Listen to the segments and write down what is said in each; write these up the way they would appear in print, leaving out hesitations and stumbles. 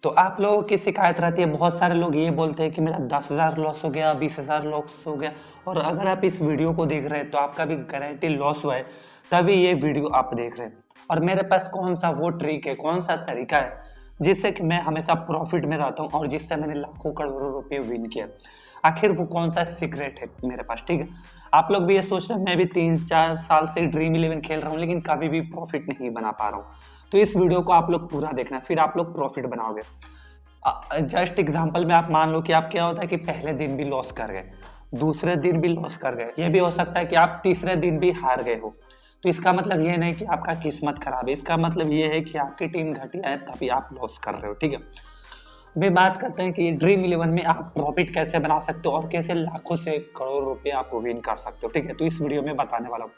तो आप लोगों की शिकायत रहती है, बहुत सारे लोग ये बोलते हैं कि मेरा 10,000 लॉस हो गया, 20,000 लॉस हो गया। और अगर आप इस वीडियो को देख रहे हैं तो आपका भी गारंटी लॉस हुआ है, तभी ये वीडियो आप देख रहे हैं। और मेरे पास कौन सा वो ट्रिक है, कौन सा तरीका है जिससे कि मैं हमेशा प्रॉफिट में रहता हूँ और जिससे मैंने लाखों करोड़ों रुपए विन किया। आखिर वो कौन सा सीक्रेट है मेरे पास, ठीक है। आप लोग भी ये सोच रहे हैं, मैं भी 3-4 साल से ड्रीम इलेवन खेल रहा हूँ लेकिन कभी भी प्रॉफिट नहीं बना पा रहा हूँ। तो इस वीडियो को आप लोग पूरा देखना, फिर आप लोग प्रॉफिट बनाओगे। जस्ट एग्जांपल में आप मान लो कि आप क्या होता है कि पहले दिन भी लॉस कर गए, दूसरे दिन भी लॉस कर गए, ये भी हो सकता है कि आप तीसरे दिन भी हार गए हो। तो इसका मतलब ये नहीं कि आपका किस्मत खराब है, इसका मतलब ये है कि आपकी टीम घटिया है तभी आप लॉस कर रहे हो, ठीक है। अभी बात करते हैं कि ड्रीम इलेवन में आप प्रॉफिट कैसे बना सकते हो और कैसे लाखों से करोड़ों रुपए आप विन कर सकते हो, ठीक है। तो इस वीडियो में बताने वाला हूँ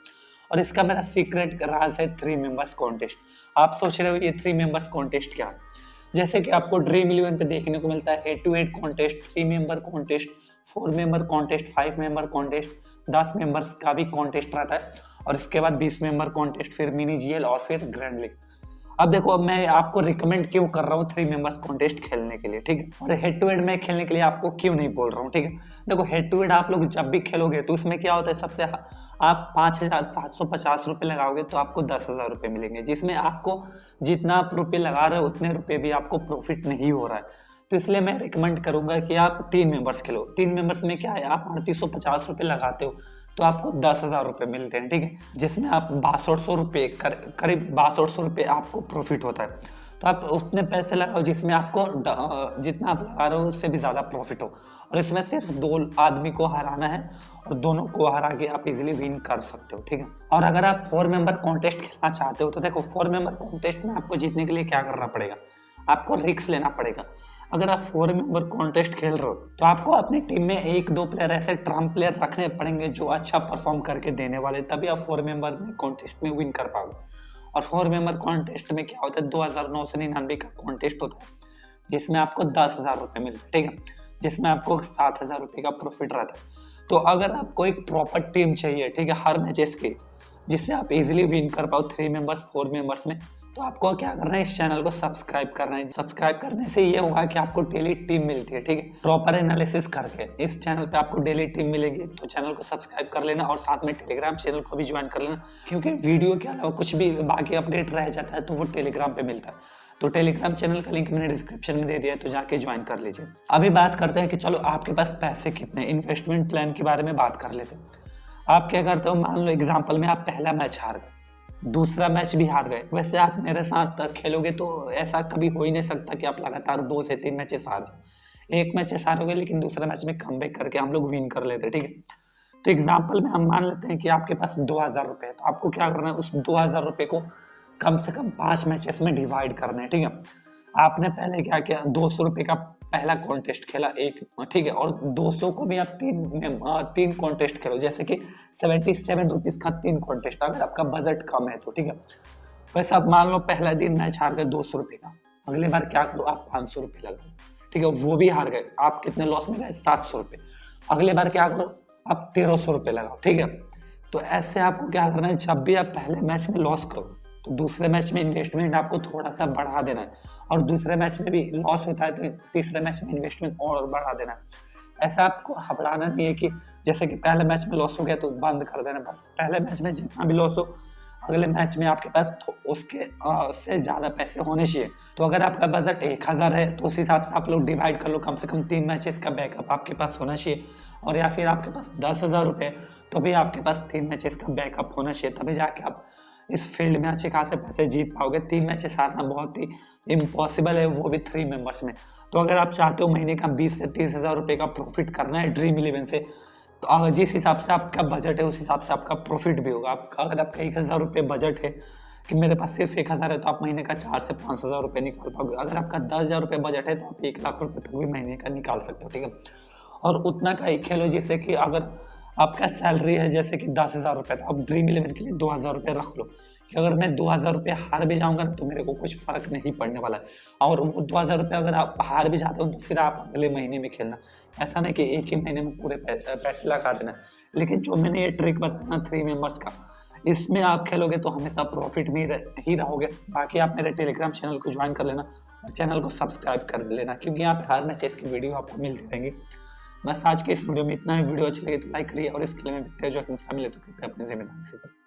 और इसका मेरा सीक्रेट राज है 3 मेंबर्स कॉन्टेस्ट। आप सोच रहे हो ये 3 मेंबर्स कॉन्टेस्ट क्या है। जैसे कि आपको ड्रीम इलेवन पे देखने को मिलता है head to head contest, 3 member contest, 4 member contest, 5 member contest, 10 members का भी कॉन्टेस्ट रहता है और इसके बाद 20 मेंबर कॉन्टेस्ट, फिर मिनी जीएल और फिर ग्रैंड लीग। अब देखो मैं आपको रिकमेंड क्यों कर रहा हूँ 3 मेंबर्स कॉन्टेस्ट खेलने के लिए, ठीक है। और हेड टू हेड में खेलने के लिए आपको क्यों नहीं बोल रहा हूँ, ठीक है। देखो हेड टू हेड आप लोग जब भी खेलोगे तो उसमें क्या होता है, सबसे आप 5,750 रुपये लगाओगे तो आपको 10,000 रुपये मिलेंगे, जिसमें आपको जितना आप रुपये लगा रहे हो उतने रुपये भी आपको प्रॉफिट नहीं हो रहा है। तो इसलिए मैं रिकमेंड करूंगा कि आप 3 मेंबर्स खेलो। 3 मेंबर्स में क्या है, आप 350 रुपये लगाते हो तो आपको 10,000 रुपये मिलते हैं, ठीक है। जिसमें आप 6200 रुपये करीब 6200 रुपये आपको प्रॉफिट होता है। तो आप उतने पैसे लगाओ जिसमें आपको जितना आप लगा रहे हो उससे भी ज़्यादा प्रॉफिट हो। और इसमें सिर्फ 2 आदमी को हराना है और दोनों को हरा के आप इजीली विन कर सकते हो, ठीक है। और अगर आप 4 मेंबर कॉन्टेस्ट खेलना चाहते हो तो देखो 4 मेंबर कॉन्टेस्ट में आपको जीतने के लिए क्या करना पड़ेगा, आपको रिस्क लेना पड़ेगा। अगर आप 4 मेंबर कॉन्टेस्ट खेल रहे हो तो आपको अपनी टीम में 1-2 प्लेयर ऐसे ट्रम्प प्लेयर रखने पड़ेंगे जो अच्छा परफॉर्म करके देने वाले, तभी आप 4 मेंबर में कॉन्टेस्ट में विन कर पाओगे। और 4 मेंबर कॉन्टेस्ट में क्या होता है, 2,999 का कॉन्टेस्ट होता है जिसमें आपको 10,000 रुपये मिलते हैं, ठीक है। जिसमें आपको 7,000 रुपये का प्रॉफिट रहता है। तो अगर आपको एक प्रॉपर टीम चाहिए, ठीक है, हर मैचेस की, जिससे आप इजीली विन कर पाओ 3 मेंबर्स 4 मेंबर्स में, तो आपको क्या करना है, इस चैनल को सब्सक्राइब करना है। सब्सक्राइब करने से ये होगा कि आपको डेली टीम मिलती है, ठीक है, प्रॉपर एनालिसिस करके। इस चैनल पे आपको डेली टीम मिलेगी, तो चैनल को सब्सक्राइब कर लेना और साथ में टेलीग्राम चैनल को भी ज्वाइन कर लेना, क्योंकि वीडियो के अलावा कुछ भी बाकी अपडेट रह जाता है तो वो टेलीग्राम पे मिलता है। तो टेलीग्राम चैनल का लिंक मैंने डिस्क्रिप्शन में दे दिया है, तो जाके ज्वाइन कर लीजिए। अभी बात करते हैं कि चलो आपके पास पैसे कितने, इन्वेस्टमेंट प्लान के बारे में बात कर लेते हैं। आप क्या करते हो, मान लो एग्जांपल में आप पहला मैच हार गए, दूसरा मैच भी हार गए। वैसे आप मेरे साथ खेलोगे तो ऐसा कभी हो ही नहीं सकता कि आप लगातार 2 से 3 मैचेस हार जाओ। एक मैचेस हारोगे लेकिन दूसरा मैच में कमबैक करके हम लोग विन कर लेते हैं, ठीक है। तो एग्जाम्पल में हम मान लेते हैं कि आपके पास 2,000 रुपये है, तो आपको क्या करना है, उस 2,000 रुपये को कम से कम 5 मैचेस में डिवाइड करना है, ठीक है। आपने पहले क्या किया, 200 रुपये का पहला कॉन्टेस्ट खेला एक, ठीक है, और 200 को भी आप तीन कॉन्टेस्ट खेलो, जैसे कि 77 रुपीज का 3 कॉन्टेस्ट, अगर आपका बजट कम है तो, ठीक है। वैसे आप मान लो पहला दिन मैच हार गए 200 रुपये का, अगली बार क्या करो, आप 500 रुपये लगाओ, ठीक है, वो भी हार गए, आप कितने लॉस में गए, 700 रुपये। अगली बार क्या करो, आप 1300 रुपये लगाओ, ठीक है। तो ऐसे आपको क्या करना है, जब भी आप पहले मैच में लॉस करो तो दूसरे मैच में इन्वेस्टमेंट आपको थोड़ा सा बढ़ा देना है, और दूसरे मैच में भी लॉस होता है तो तीसरे मैच में इन्वेस्टमेंट और बढ़ा देना है। ऐसा आपको घबराना नहीं है कि जैसे कि पहले मैच में लॉस हो गया तो बंद कर देना, बस पहले मैच में जितना भी लॉस हो अगले मैच में आपके पास उसके से ज़्यादा पैसे होने चाहिए। तो अगर आपका बजट 1,000 है तो उस हिसाब से आप लोग डिवाइड कर लो, कम से कम 3 मैचेस का बैकअप आपके पास होना चाहिए। और या फिर आपके पास 10,000 रुपये तो भी आपके पास 3 मैचेस का बैकअप होना चाहिए, तभी जाके आप इस फील्ड में अच्छे खासे पैसे जीत पाओगे। 3 मैचेस हारना बहुत ही इम्पॉसिबल है, वो भी 3 मेंबर्स में। तो अगर आप चाहते हो महीने का 20 से 30,000 रुपये का प्रॉफिट करना है ड्रीम इलेवन से, तो अगर जिस हिसाब से आपका बजट है उस हिसाब से आपका प्रॉफिट भी होगा। अगर आपका 1,000 रुपये बजट है कि मेरे पास सिर्फ 1,000 है, तो आप महीने का 4 से 5,000 रुपये निकाल पाओगे। अगर आपका 10,000 रुपये बजट है तो आप 1,00,000 रुपये तक भी महीने का निकाल सकते हो, ठीक है। और उतना का ही खेलो जिससे कि अगर आपका सैलरी है जैसे कि 10,000 रुपये, तो आप ड्रीम इलेवन के लिए 2,000 रुपये रख लो कि अगर मैं 2,000 रुपये हार भी जाऊंगा ना तो मेरे को कुछ फर्क नहीं पड़ने वाला है। और वो 2,000 रुपये अगर आप हार भी जाते हो तो फिर आप अगले महीने में खेलना, ऐसा नहीं कि एक ही महीने में पूरे पैसे लगा देना। लेकिन जो मैंने ये ट्रिक बताया ना 3 मेंबर्स का, इसमें आप खेलोगे तो हमेशा प्रॉफिट में ही रहोगे। बाकी आप मेरे टेलीग्राम चैनल को ज्वाइन कर लेना, और चैनल को सब्सक्राइब कर लेना, क्योंकि यहाँ पे हर मैच की वीडियो आपको मिलती रहेंगी। बस आज के इस वीडियो में इतना ही। वीडियो अच्छी लगी तो लाइक करिए, और इसके लिए मैं जो शामिल है तो कृपया अपनी जिम्मेदारी से करें।